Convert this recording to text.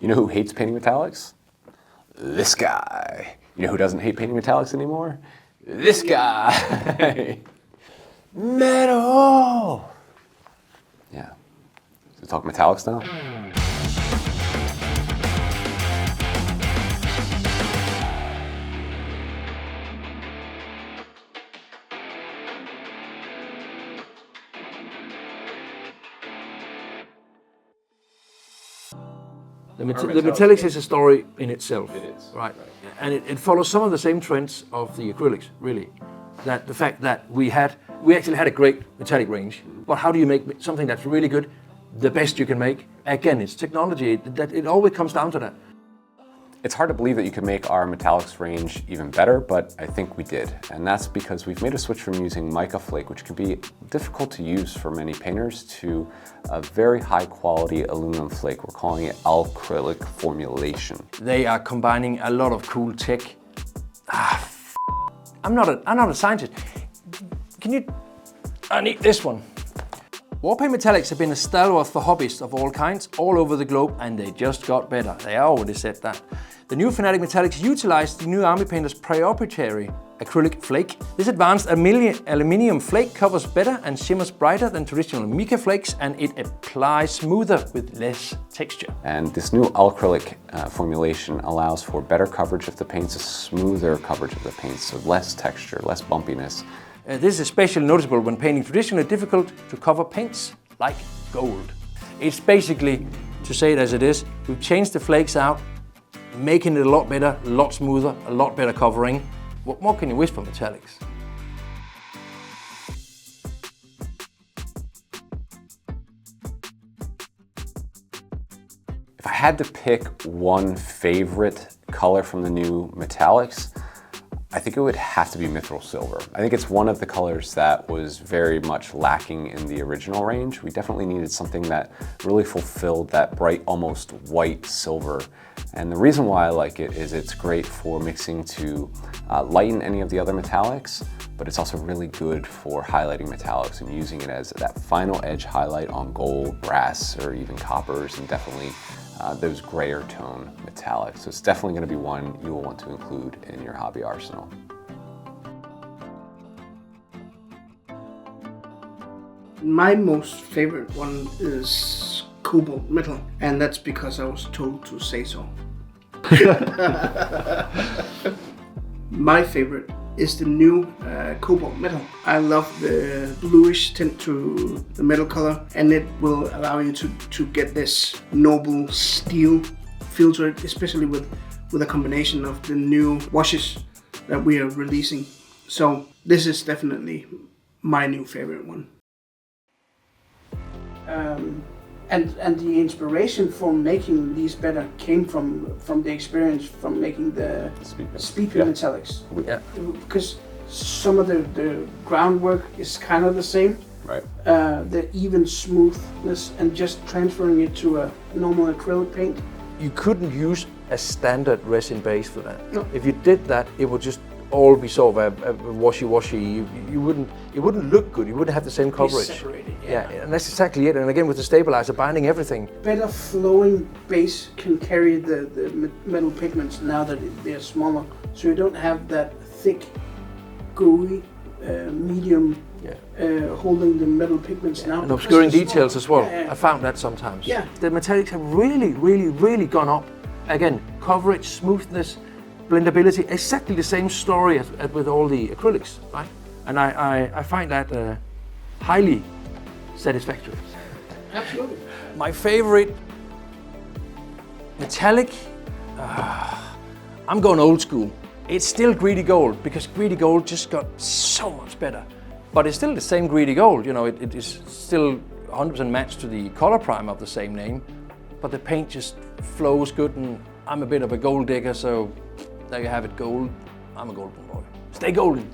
You know who hates painting metallics? This guy. You know who doesn't hate painting metallics anymore? This guy. Metal! Yeah. So we talk metallics now? The metallics is a story in itself. It is. Right. And it follows some of the same trends of the acrylics, really. That the fact that we actually had a great metallic range, but how do you make something that's really good, the best you can make? Again, it's technology. It always comes down to that. It's hard to believe that you could make our metallics range even better, but I think we did. And that's because we've made a switch from using mica flake, which can be difficult to use for many painters, to a very high quality aluminum flake. We're calling it acrylic formulation. They are combining a lot of cool tech. I'm not a scientist. I need this one. Warpaints Metallics have been a stalwart for hobbyists of all kinds all over the globe, and they just got better. They already said that. The new Fanatic Metallics utilize the new army painter's proprietary acrylic flake. This advanced aluminium flake covers better and shimmers brighter than traditional mica flakes, and it applies smoother with less texture. And this new acrylic formulation allows for better coverage of the paints, a smoother coverage of the paints, so less texture, less bumpiness. This is especially noticeable when painting traditionally difficult to cover paints like gold. It's basically, to say it as it is, we've changed the flakes out, making it a lot better, a lot smoother, a lot better covering. What more can you wish for metallics? If I had to pick one favorite color from the new metallics, I think it would have to be mithril silver. I think it's one of the colors that was very much lacking in the original range. We definitely needed something that really fulfilled that bright, almost white silver. And the reason why I like it is it's great for mixing to lighten any of the other metallics, but it's also really good for highlighting metallics and using it as that final edge highlight on gold, brass, or even coppers, and definitely those grayer tone metallics. So it's definitely going to be one you will want to include in your hobby arsenal. My most favorite one is cobalt metal, and that's because I was told to say so. My favorite is the new cobalt metal. I love the bluish tint to the metal color, and it will allow you to get this noble steel feel to it, especially with a combination of the new washes that we are releasing. So this is definitely my new favorite one. And the inspiration for making these better came from the experience from making the speed paint metallics. Yeah. Because some of the groundwork is kind of the same. Right. The even smoothness and just transferring it to a normal acrylic paint. You couldn't use a standard resin base for that. No. If you did that, it would just all be sort of a washy-washy. It wouldn't look good. You wouldn't have the same coverage. Separated, yeah, and that's exactly it. And again, with the stabilizer binding everything. Better flowing base can carry the metal pigments now that they're smaller, so you don't have that thick, gooey medium holding the metal pigments now. And obscuring details as well. Yeah. I found that sometimes. Yeah. The metallics have really gone up. Again, coverage, smoothness, blendability, exactly the same story as with all the acrylics, right? And I find that highly satisfactory. Absolutely. My favorite metallic, I'm going old school. It's still greedy gold, because greedy gold just got so much better. But it's still the same greedy gold, you know, it is still 100% matched to the color prime of the same name, but the paint just flows good, and I'm a bit of a gold digger, so there you have it, gold. I'm a golden boy. Stay golden.